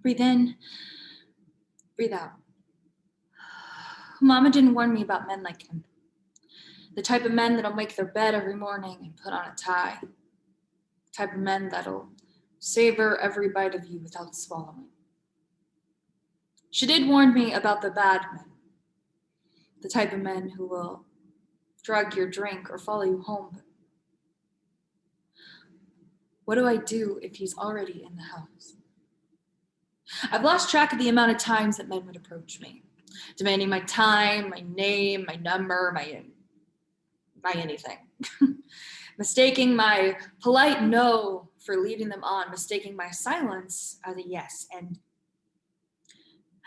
Breathe in, breathe out. Mama didn't warn me about men like him. The type of men that'll make their bed every morning and put on a tie. The type of men that'll savor every bite of you without swallowing. She did warn me about the bad men. The type of men who will drug your drink or follow you home. What do I do if he's already in the house? I've lost track of the amount of times that men would approach me, demanding my time, my name, my number, my anything. Mistaking my polite no for leading them on, mistaking my silence as a yes. And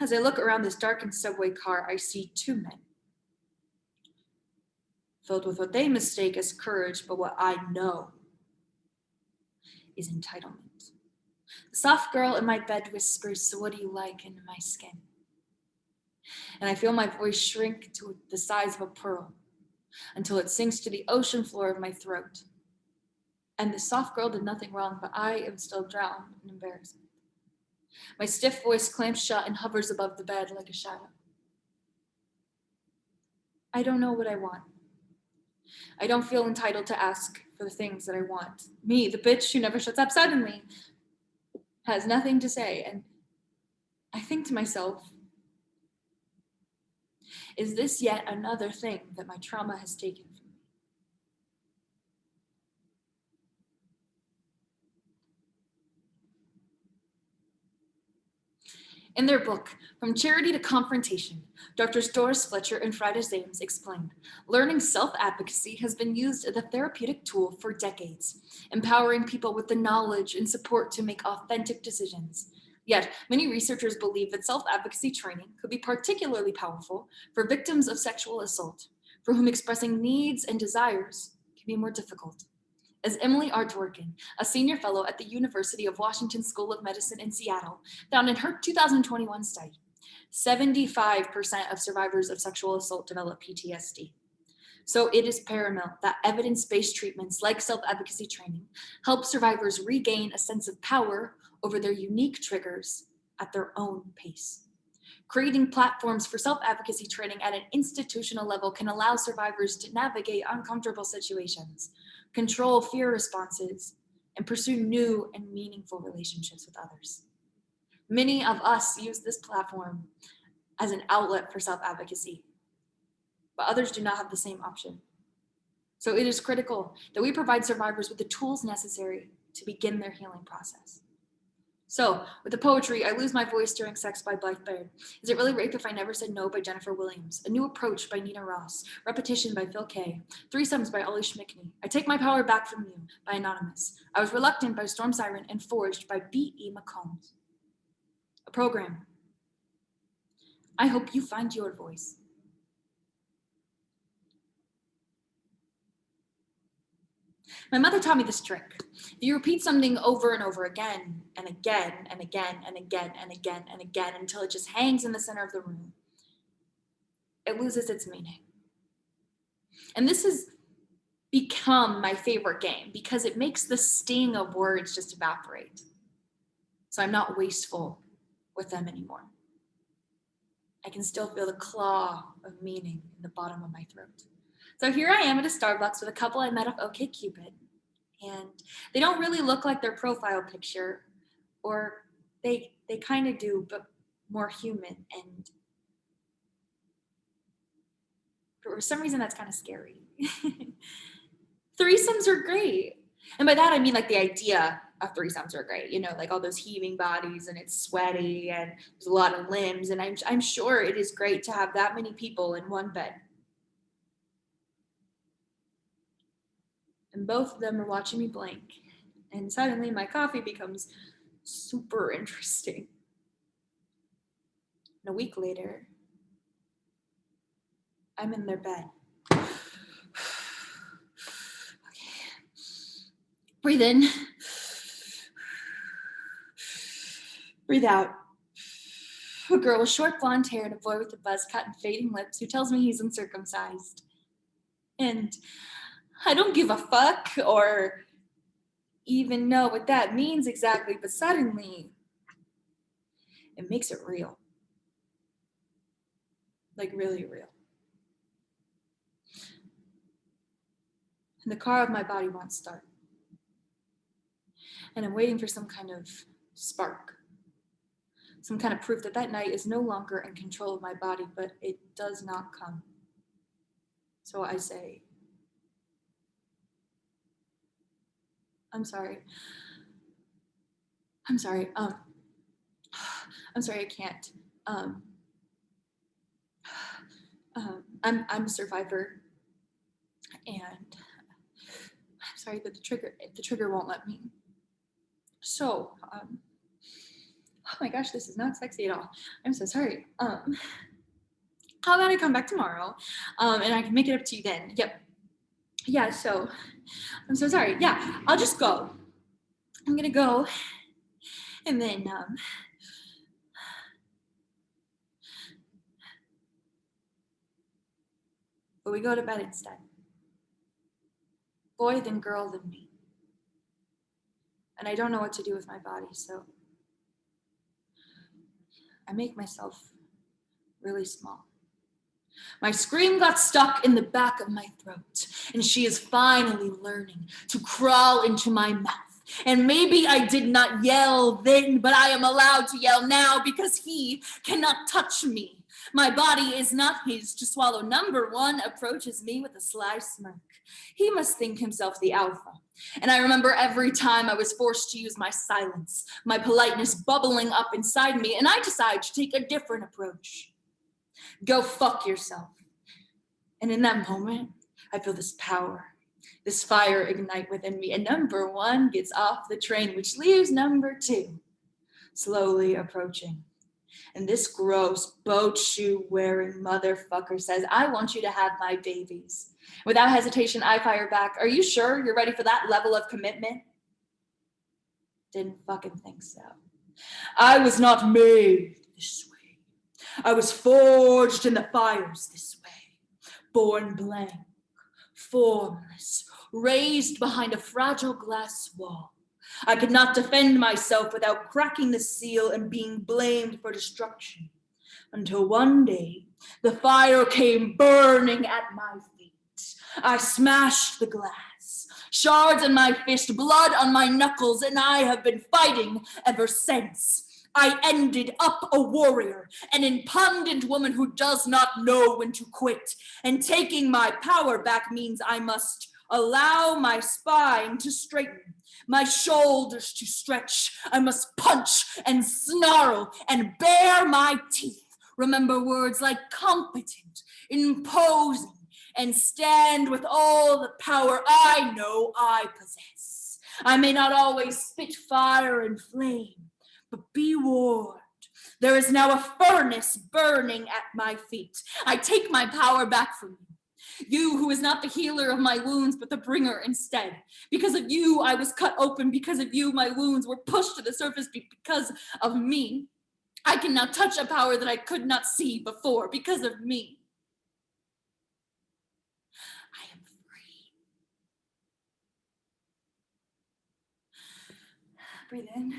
as I look around this darkened subway car, I see two men, filled with what they mistake as courage, but what I know is entitlement. The soft girl in my bed whispers, "So what do you like?" into my skin. And I feel my voice shrink to the size of a pearl until it sinks to the ocean floor of my throat. And the soft girl did nothing wrong, but I am still drowned in embarrassment. My stiff voice clamps shut and hovers above the bed like a shadow. I don't know what I want. I don't feel entitled to ask for the things that I want. Me, the bitch who never shuts up suddenly, has nothing to say. And I think to myself, is this yet another thing that my trauma has taken from me? In their book, From Charity to Confrontation, Drs. Doris Fletcher and Frieda Zames explain, learning self-advocacy has been used as a therapeutic tool for decades, empowering people with the knowledge and support to make authentic decisions. Yet, many researchers believe that self-advocacy training could be particularly powerful for victims of sexual assault, for whom expressing needs and desires can be more difficult. As Emily R. Dworkin, a senior fellow at the University of Washington School of Medicine in Seattle, found in her 2021 study, 75% of survivors of sexual assault develop PTSD. So it is paramount that evidence-based treatments like self-advocacy training help survivors regain a sense of power over their unique triggers at their own pace. Creating platforms for self-advocacy training at an institutional level can allow survivors to navigate uncomfortable situations, control fear responses, and pursue new and meaningful relationships with others. Many of us use this platform as an outlet for self-advocacy, but others do not have the same option. So it is critical that we provide survivors with the tools necessary to begin their healing process. So, with the poetry, I Lose My Voice During Sex by Blythe Baird. Is It Really Rape If I Never Said No by Jennifer Williams. A New Approach by Nina Ross. Repetition by Phil Kay. Threesomes by Ollie Schmickney. I Take My Power Back From You by Anonymous. I Was Reluctant by Storm Siren and Forged by B.E. McCombs. A program. I hope you find your voice. My mother taught me this trick. If you repeat something over and over again and again and again and again and again and again until it just hangs in the center of the room, it loses its meaning. And this has become my favorite game because it makes the sting of words just evaporate. So I'm not wasteful with them anymore. I can still feel the claw of meaning in the bottom of my throat. So here I am at a Starbucks with a couple I met off OkCupid, and they don't really look like their profile picture, or they kind of do, but more human. And for some reason, that's kind of scary. Threesomes are great. And by that, I mean like the idea of threesomes are great. You know, like all those heaving bodies and it's sweaty and there's a lot of limbs. And I'm sure it is great to have that many people in one bed. And both of them are watching me blink. And suddenly my coffee becomes super interesting. And a week later, I'm in their bed. Okay. Breathe in. Breathe out. A girl with short blonde hair and a boy with a buzz cut and fading lips who tells me he's uncircumcised. And I don't give a fuck or even know what that means exactly, but suddenly It makes it real. Like really real. And the car of my body won't start. And I'm waiting for some kind of spark. Some kind of proof that that night is no longer in control of my body, but it does not come. So I say, I'm sorry. I'm sorry. I'm sorry, I can't. I'm a survivor, and I'm sorry, but the trigger won't let me. So, oh my gosh, this is not sexy at all. I'm so sorry. How about I come back tomorrow, and I can make it up to you then? Yep. Yeah. So, I'm so sorry. Yeah, I'll just go. I'm gonna go, and then but we go to bed instead. Boy then girl then me. And I don't know what to do with my body, so I make myself really small. My scream got stuck in the back of my throat, and she is finally learning to crawl into my mouth. And maybe I did not yell then, but I am allowed to yell now because he cannot touch me. My body is not his to swallow. Number one approaches me with a sly smirk. He must think himself the alpha. And I remember every time I was forced to use my silence, my politeness bubbling up inside me, and I decide to take a different approach. Go fuck yourself. And in that moment, I feel this power, this fire ignite within me, and number one gets off the train, which leaves number two slowly approaching. And this gross boat shoe wearing motherfucker says, I want you to have my babies. Without hesitation, I fire back, are you sure you're ready for that level of commitment? Didn't fucking think so. I was not made this way. I was forged in the fires this way. Born blank, formless, raised behind a fragile glass wall. I could not defend myself without cracking the seal and being blamed for destruction. Until one day, the fire came burning at my feet. I smashed the glass, shards in my fist, blood on my knuckles, and I have been fighting ever since. I ended up a warrior, an impudent woman who does not know when to quit. And taking my power back means I must allow my spine to straighten, my shoulders to stretch. I must punch and snarl and bare my teeth. Remember words like competent, imposing, and stand with all the power I know I possess. I may not always spit fire and flame, but be warned. There is now a furnace burning at my feet. I take my power back from you. You who is not the healer of my wounds, but the bringer instead. Because of you, I was cut open. Because of you, my wounds were pushed to the surface. Because of me, I can now touch a power that I could not see before. Because of me, I am free. Breathe in.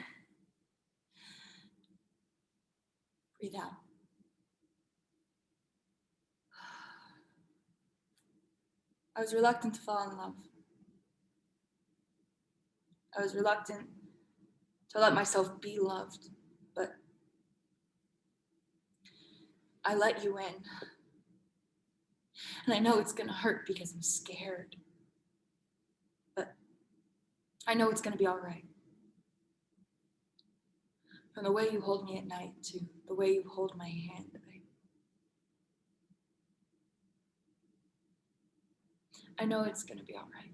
Breathe out. I was reluctant to fall in love. I was reluctant to let myself be loved, but I let you in. And I know it's gonna hurt because I'm scared, but I know it's gonna be all right. From the way you hold me at night to the way you hold my hand, I know it's gonna be all right.